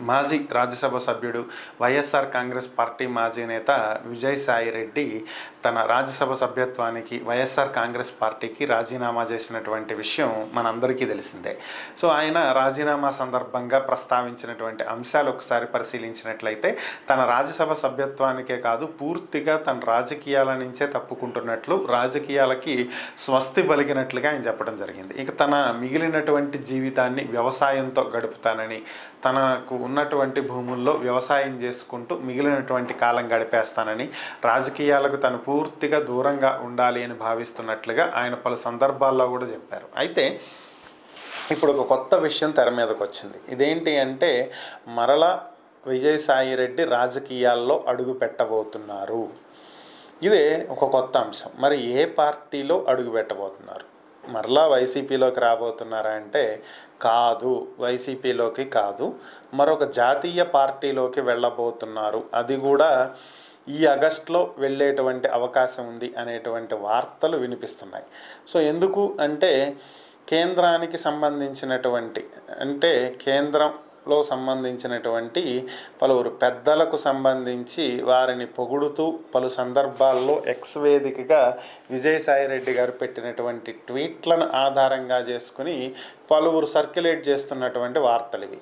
మాజీ రాజ్యసభ సభ్యుడు వైఎస్ఆర్ కాంగ్రెస్ పార్టీ మాజీ నేత విజయసాయి రెడ్డి తన రాజ్యసభ సభ్యత్వానికి వైఎస్ఆర్ కాంగ్రెస్ పార్టీకి రాజీనామా చేసినటువంటి విషయం మనందరికీ తెలిసిందే. సో ఆయన రాజీనామా సందర్భంగా ప్రస్తావించినటువంటి అంశాలు ఒకసారి పరిశీలించినట్లయితే తన రాజ్యసభ సభ్యత్వానికే కాదు పూర్తిగా తన రాజకీయాల నుంచే తప్పుకుంటున్నట్లు, రాజకీయాలకి స్వస్తి పలికినట్లుగా ఆయన చెప్పడం జరిగింది. ఇక తన మిగిలినటువంటి జీవితాన్ని వ్యవసాయంతో గడుపుతానని, తనకు ఉన్నటువంటి భూముల్లో వ్యవసాయం చేసుకుంటూ మిగిలినటువంటి కాలం గడిపేస్తానని, రాజకీయాలకు తను పూర్తిగా దూరంగా ఉండాలి అని భావిస్తున్నట్లుగా ఆయన పలు సందర్భాల్లో కూడా చెప్పారు. అయితే ఇప్పుడు ఒక కొత్త విషయం తెర మీదకి వచ్చింది. ఇదేంటి అంటే మరలా విజయసాయి రెడ్డి రాజకీయాల్లో అడుగు పెట్టబోతున్నారు. ఇదే ఒక కొత్త అంశం. మరి ఏ పార్టీలో అడుగు పెట్టబోతున్నారు? మరలా వైసీపీలోకి రాబోతున్నారా అంటే కాదు, వైసీపీలోకి కాదు, మరొక జాతీయ పార్టీలోకి వెళ్ళబోతున్నారు. అది కూడా ఈ ఆగస్టులో వెళ్ళేటువంటి అవకాశం ఉంది అనేటువంటి వార్తలు వినిపిస్తున్నాయి. సో ఎందుకు అంటే కేంద్రానికి సంబంధించినటువంటి కేంద్రంలో సంబంధించినటువంటి పలువురు పెద్దలకు సంబంధించి వారిని పొగుడుతూ పలు సందర్భాల్లో ఎక్స్ వేదికగా విజయసాయి రెడ్డి గారు పెట్టినటువంటి ట్వీట్లను ఆధారంగా చేసుకుని పలువురు సర్క్యులేట్ చేస్తున్నటువంటి వార్తలు ఇవి.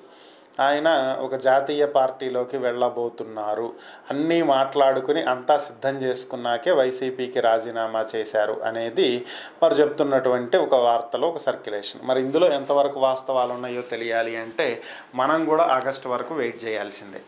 ఆయన ఒక జాతీయ పార్టీలోకి వెళ్ళబోతున్నారు, అన్నీ మాట్లాడుకుని అంతా సిద్ధం చేసుకున్నాకే వైసీపీకి రాజీనామా చేశారు అనేది మరి చెప్తున్నటువంటి ఒక వార్తలో ఒక సర్క్యులేషన్. మరి ఇందులో ఎంతవరకు వాస్తవాలు ఉన్నాయో తెలియాలి అంటే మనం కూడా ఆగస్టు వరకు వెయిట్ చేయాల్సిందే.